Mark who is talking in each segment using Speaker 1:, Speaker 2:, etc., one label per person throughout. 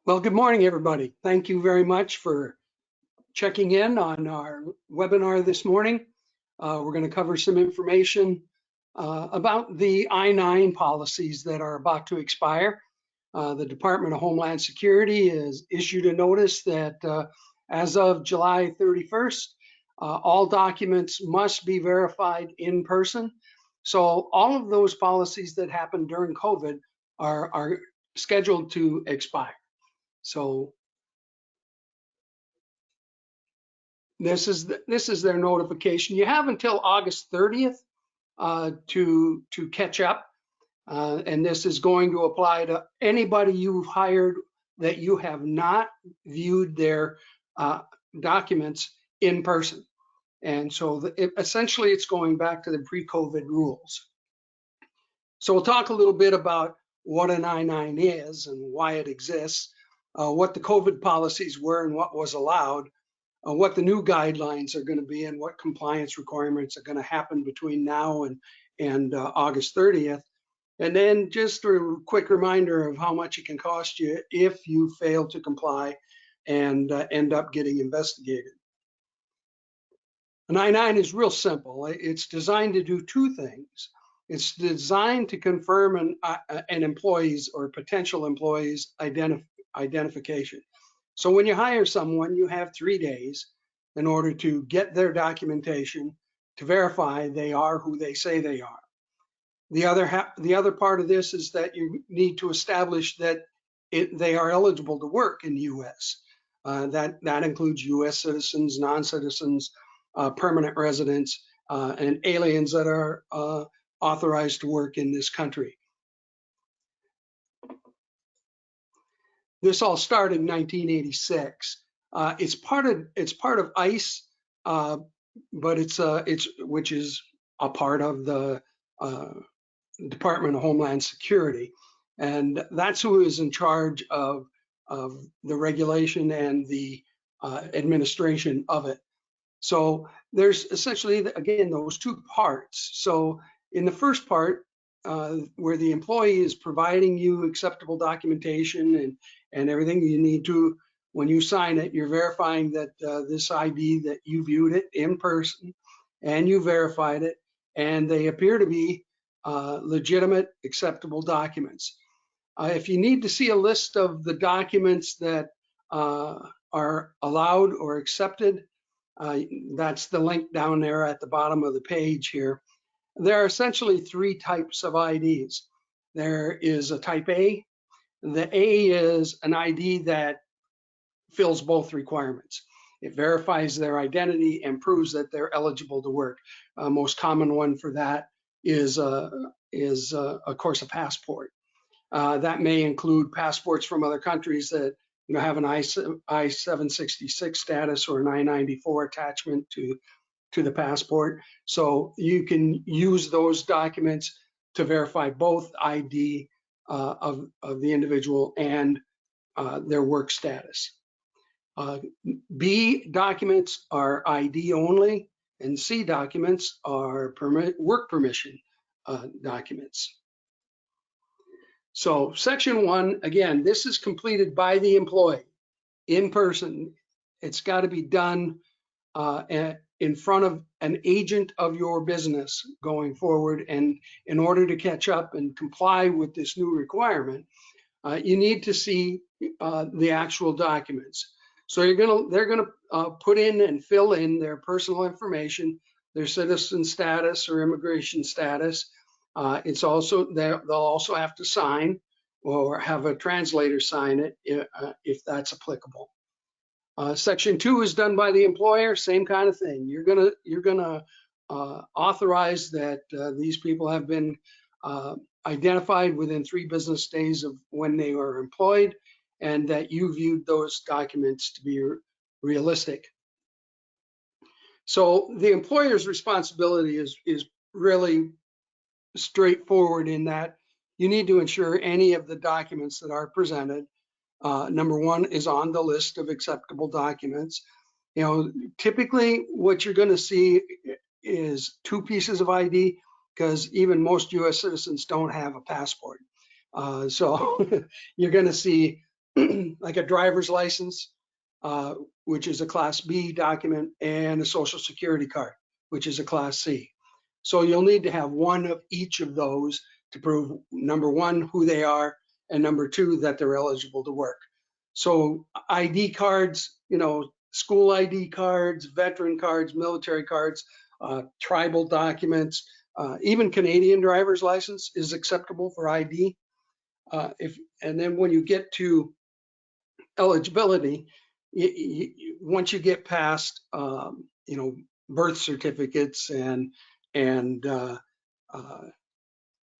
Speaker 1: Well, good morning, everybody. Thank you very much for checking in on our webinar this morning. We're going to cover some information about the I-9 policies that are about to expire. The Department of Homeland Security has issued a notice that as of July 31st, all documents must be verified in person. So all of those policies that happened during COVID are scheduled to expire. So this is their notification. You have until August 30th to catch up, and this is going to apply to anybody you've hired that you have not viewed their documents in person. And so essentially it's going back to the pre-COVID rules. So we'll talk a little bit about what an I-9 is and why it exists, what the COVID policies were and what was allowed, what the new guidelines are going to be and what compliance requirements are going to happen between now and August 30th. And then just a quick reminder of how much it can cost you if you fail to comply and end up getting investigated. An I-9 is real simple. It's designed to do two things. It's designed to confirm an employee's or potential employee's identification. So when you hire someone, you have 3 days in order to get their documentation to verify they are who they say they are. The other part of this is that you need to establish that they are eligible to work in the U.S. That includes U.S. citizens, non-citizens, permanent residents, and aliens that are authorized to work in this country. This all started in 1986. It's part of ICE, but it's which is a part of the Department of Homeland Security, and that's who is in charge of the regulation and the administration of it. So there's essentially, again, those two parts. So in the first part, where the employee is providing you acceptable documentation and everything you need to, when you sign it, you're verifying that this ID, that you viewed it in person and you verified it, and they appear to be legitimate, acceptable documents. If you need to see a list of the documents that are allowed or accepted, that's the link down there at the bottom of the page here. There are essentially 3 types of IDs. There is a type A. The A is an ID that fills both requirements. It verifies their identity and proves that they're eligible to work. Most common one for that is of course, a passport. That may include passports from other countries that have an I-766 status or an I-94 attachment to the passport. So you can use those documents to verify both ID of the individual and their work status. B documents are ID only, and C documents are work permission documents. So section 1, again, this is completed by the employee in person. It's got to be done in front of an agent of your business going forward. And in order to catch up and comply with this new requirement, you need to see the actual documents. So they're gonna put in and fill in their personal information, their citizen status or immigration status. It's also, they'll also have to sign or have a translator sign it if that's applicable. Section 2 is done by the employer, same kind of thing. You're gonna authorize that these people have been identified within 3 business days of when they were employed, and that you viewed those documents to be realistic. So the employer's responsibility is really straightforward in that you need to ensure any of the documents that are presented, number 1, is on the list of acceptable documents. Typically what you're going to see is 2 pieces of ID, because even most US citizens don't have a passport. So you're going to see like a driver's license, which is a Class B document, and a Social Security card, which is a Class C. So you'll need to have one of each of those to prove, number one, who they are, and number two, that they're eligible to work. So ID cards, school ID cards, veteran cards, military cards, tribal documents, even Canadian driver's license is acceptable for ID. And then when you get to eligibility, once you get past, birth certificates and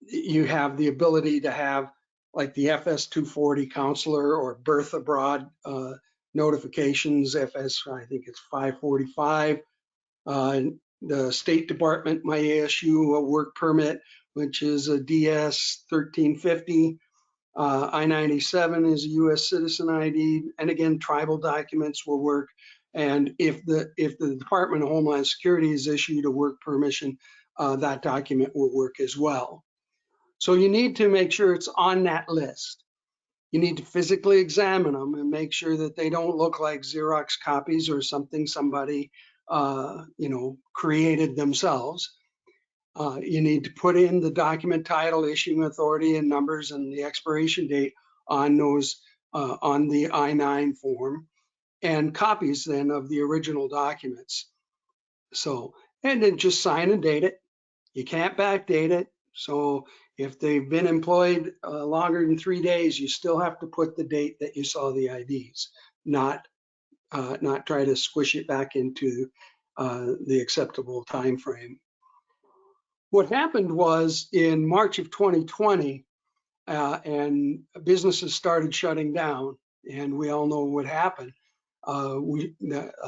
Speaker 1: you have the ability to have like the FS 240 counselor or birth abroad notifications, FS, I think it's 545. The State Department might issue a work permit, which is a DS 1350. I-97 is a U.S. citizen ID, and again, tribal documents will work. And if the Department of Homeland Security has issued a work permission, that document will work as well. So you need to make sure it's on that list. You need to physically examine them and make sure that they don't look like Xerox copies or something somebody created themselves. You need to put in the document title, issuing authority, and numbers, and the expiration date on those on the I-9 form, and copies then of the original documents. So, and then just sign and date it. You can't backdate it. So if they've been employed longer than 3 days, you still have to put the date that you saw the IDs, not try to squish it back into the acceptable time frame. What happened was in March of 2020, and businesses started shutting down, and we all know what happened. A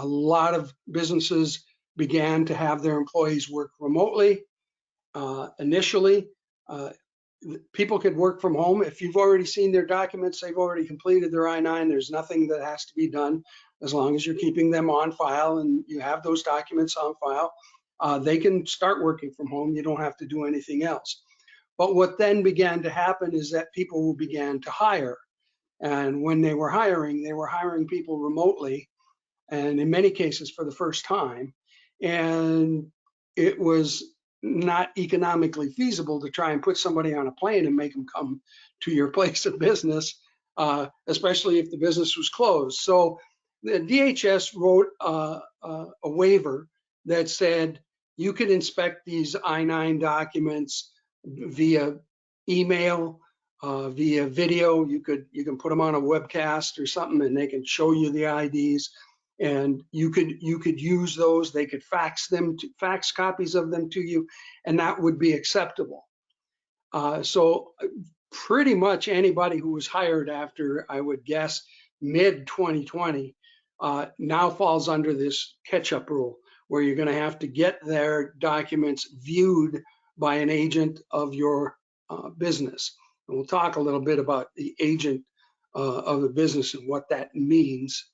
Speaker 1: lot of businesses began to have their employees work remotely. Initially, people could work from home. If you've already seen their documents, they've already completed their I-9. There's nothing that has to be done as long as you're keeping them on file and you have those documents on file. They can start working from home. You don't have to do anything else. But what then began to happen is that people began to hire. And when they were hiring people remotely, and in many cases for the first time. And it was not economically feasible to try and put somebody on a plane and make them come to your place of business, especially if the business was closed. So the DHS wrote a waiver that said you could inspect these I-9 documents via email, via video. You can put them on a webcast or something, and they can show you the IDs. And you could use those. They could fax copies of them to you, and that would be acceptable. So pretty much anybody who was hired after, I would guess, mid 2020 now falls under this catch-up rule, where you're going to have to get their documents viewed by an agent of your business. And we'll talk a little bit about the agent of the business and what that means.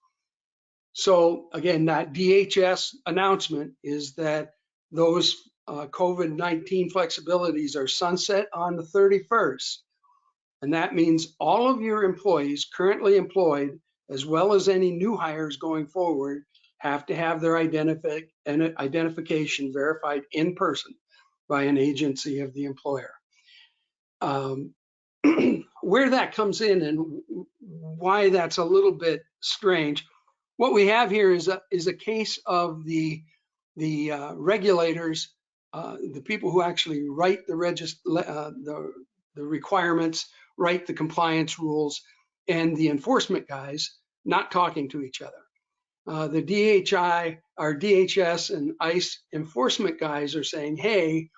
Speaker 1: So again, that DHS announcement is that those COVID-19 flexibilities are sunset on the 31st. And that means all of your employees currently employed, as well as any new hires going forward, have to have their identification verified in person by an agency of the employer. Where that comes in and why that's a little bit strange, what we have here is a case of the regulators, the people who actually write the requirements, write the compliance rules, and the enforcement guys not talking to each other. The DHS and ICE enforcement guys are saying, hey,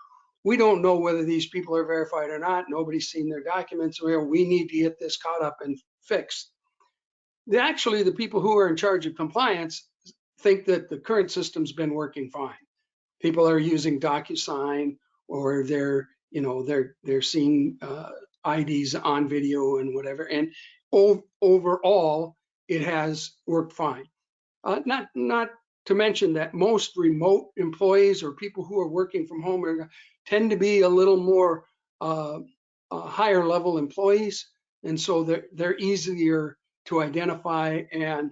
Speaker 1: we don't know whether these people are verified or not. Nobody's seen their documents. We need to get this caught up and fixed. Actually, the people who are in charge of compliance think that the current system's been working fine. People are using DocuSign, or they're seeing IDs on video and whatever. And overall, it has worked fine. Not to mention that most remote employees or people who are working from home tend to be a little more higher level employees, and so they're easier to identify, and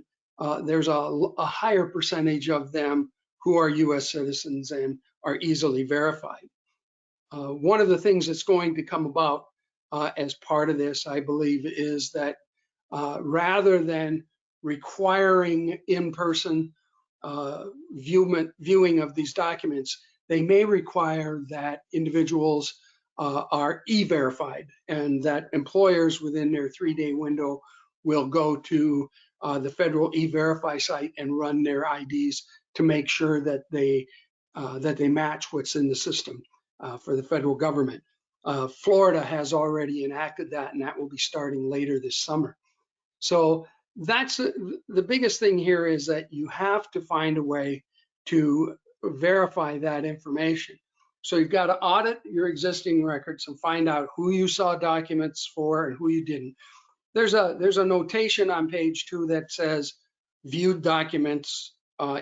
Speaker 1: there's a higher percentage of them who are US citizens and are easily verified. One of the things that's going to come about as part of this, I believe, is that rather than requiring in-person viewing of these documents, they may require that individuals are e-verified, and that employers within their 3-day window will go to the federal e-verify site and run their IDs to make sure that they match what's in the system for the federal government. Florida has already enacted that, and that will be starting later this summer. So that's the biggest thing here, is that you have to find a way to verify that information. So you've got to audit your existing records and find out who you saw documents for and who you didn't. There's a notation on page 2 that says viewed documents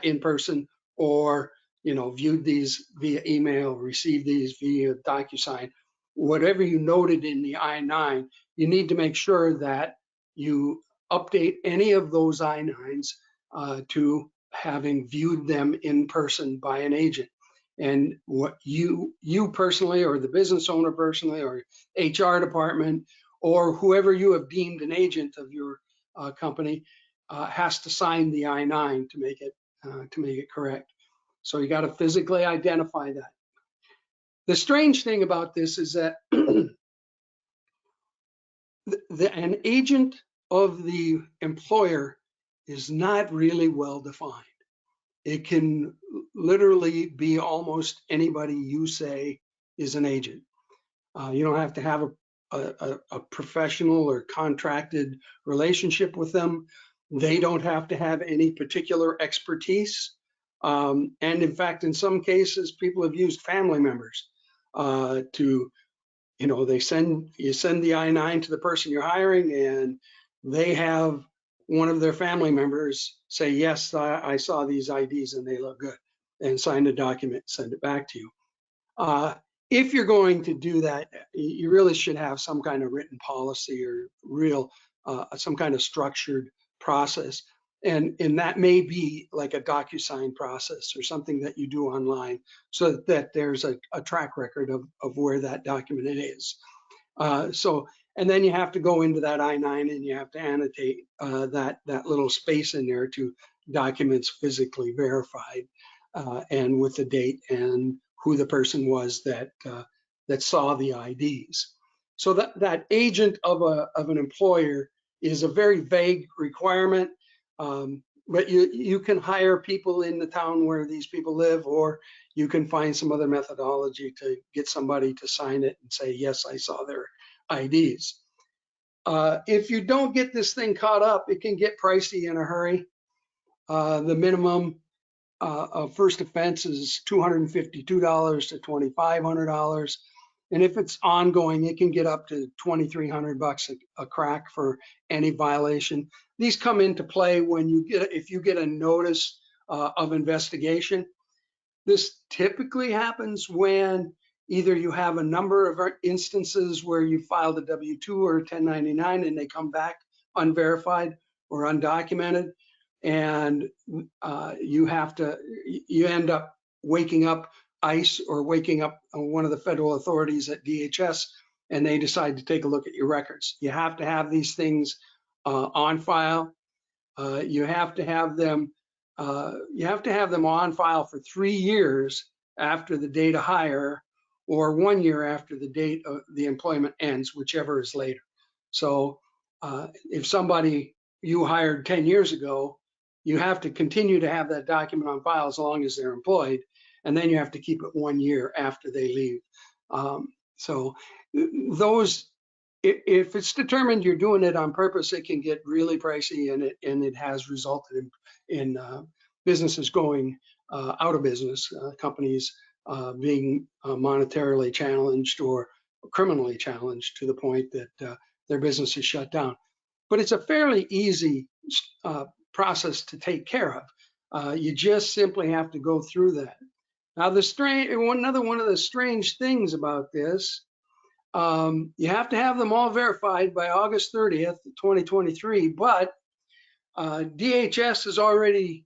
Speaker 1: in person, or viewed these via email, received these via DocuSign. Whatever you noted in the I-9, you need to make sure that you update any of those I-9s to having viewed them in person by an agent. And what you personally, or the business owner personally, or HR department, or whoever you have deemed an agent of your company has to sign the I-9 to make it correct. So you got to physically identify that. The strange thing about this is that an agent of the employer is not really well defined. It can literally be almost anybody you say is an agent. You don't have to have a professional or contracted relationship with them. They don't have to have any particular expertise. And in fact, in some cases, people have used family members to, you send the I-9 to the person you're hiring, and they have one of their family members say, yes, I saw these IDs and they look good, and sign the document, send it back to you. If you're going to do that, you really should have some kind of written policy, or some kind of structured process. And that may be like a DocuSign process or something that you do online, so that there's a track record of where that document is. And then you have to go into that I-9 and you have to annotate that little space in there to documents physically verified, and with the date and who the person was that saw the IDs. So that agent of an employer is a very vague requirement, but you can hire people in the town where these people live, or you can find some other methodology to get somebody to sign it and say, yes, I saw their IDs. If you don't get this thing caught up, it can get pricey in a hurry. The minimum first offense is $252 to $2,500, and if it's ongoing, it can get up to $2,300 a crack for any violation. These come into play when if you get a notice of investigation. This typically happens when either you have a number of instances where you filed a W-2 or a 1099 and they come back unverified or undocumented, and you end up waking up ICE or waking up one of the federal authorities at DHS, and they decide to take a look at your records. You have to have these things on file. You have to have them on file for 3 years after the date of hire, or 1 year after the date of the employment ends, whichever is later. So if somebody you hired 10 years ago, you have to continue to have that document on file as long as they're employed, and then you have to keep it 1 year after they leave. So those, if it's determined you're doing it on purpose, it can get really pricey, and it has resulted in businesses going out of business, companies being monetarily challenged or criminally challenged to the point that their business is shut down. But it's a fairly easy process to take care of. You just simply have to go through that. Now, another one of the strange things about this You have to have them all verified by August 30th, 2023, but DHS has already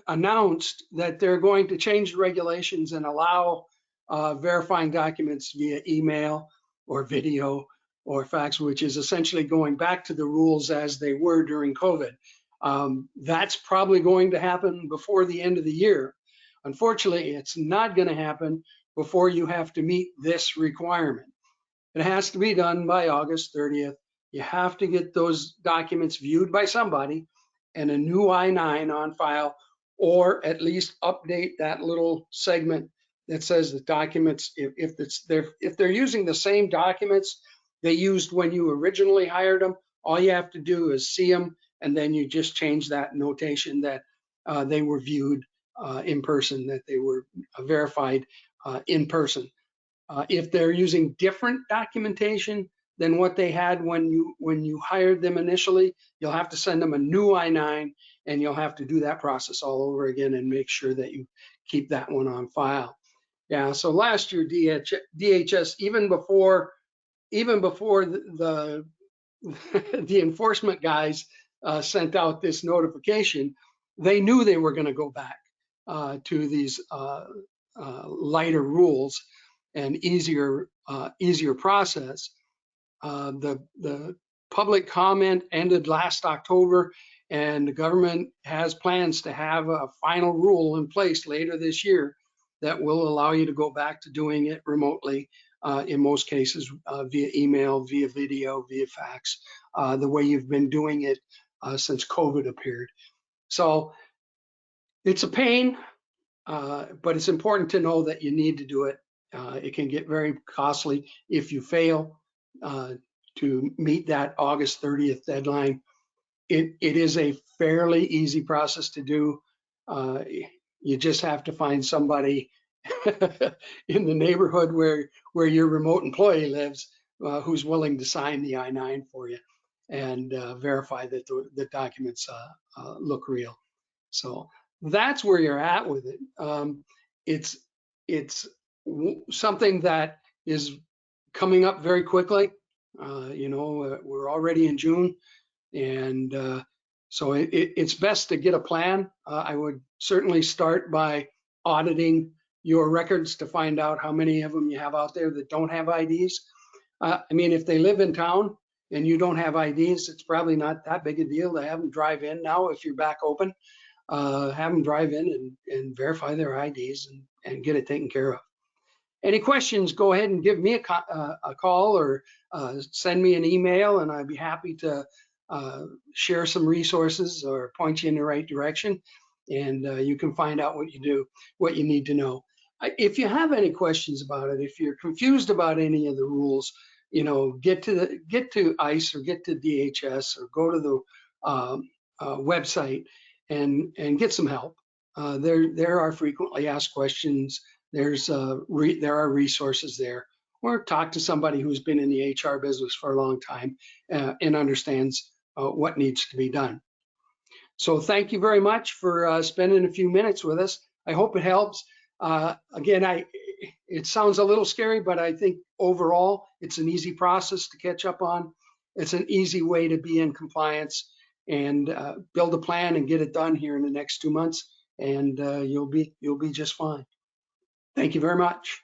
Speaker 1: announced that they're going to change the regulations and allow verifying documents via email or video or fax, which is essentially going back to the rules as they were during COVID. That's probably going to happen before the end of the year. Unfortunately, it's not going to happen before you have to meet this requirement. It has to be done by August 30th. You have to get those documents viewed by somebody and a new I-9 on file, or at least update that little segment that says the documents, if they're using the same documents they used when you originally hired them, all you have to do is see them, and then you just change that notation that they were viewed in person, that they were verified in person. If they're using different documentation than what they had when you hired them initially, you'll have to send them a new I-9, and you'll have to do that process all over again and make sure that you keep that one on file. Yeah, so last year DHS, even before the the enforcement guys sent out this notification, they knew they were going to go back to these lighter rules and easier process. The public comment ended last October, and the government has plans to have a final rule in place later this year that will allow you to go back to doing it remotely, in most cases via email, via video, via fax, the way you've been doing it since COVID appeared. So it's a pain, but it's important to know that you need to do it. It can get very costly if you fail to meet that August 30th deadline. It is a fairly easy process to do. You just have to find somebody in the neighborhood where your remote employee lives who's willing to sign the I-9 for you and verify that the documents look real. So that's where you're at with it. It's something that is coming up very quickly. We're already in June, and so it's best to get a plan. I would certainly start by auditing your records to find out how many of them you have out there that don't have IDs. I mean, if they live in town and you don't have IDs, it's probably not that big a deal to have them drive in now if you're back open. Have them drive in and verify their IDs and get it taken care of. Any questions, go ahead and give me a call or send me an email, and I'd be happy to share some resources or point you in the right direction, and you can find out what you need to know. If you have any questions about it, if you're confused about any of the rules, get to ICE or get to DHS or go to the website and get some help. There are frequently asked questions. There are resources there, or talk to somebody who's been in the HR business for a long time and understands what needs to be done. So thank you very much for spending a few minutes with us. I hope it helps. Again, it sounds a little scary, but I think overall it's an easy process to catch up on. It's an easy way to be in compliance and build a plan and get it done here in the next 2 months, and you'll be just fine. Thank you very much.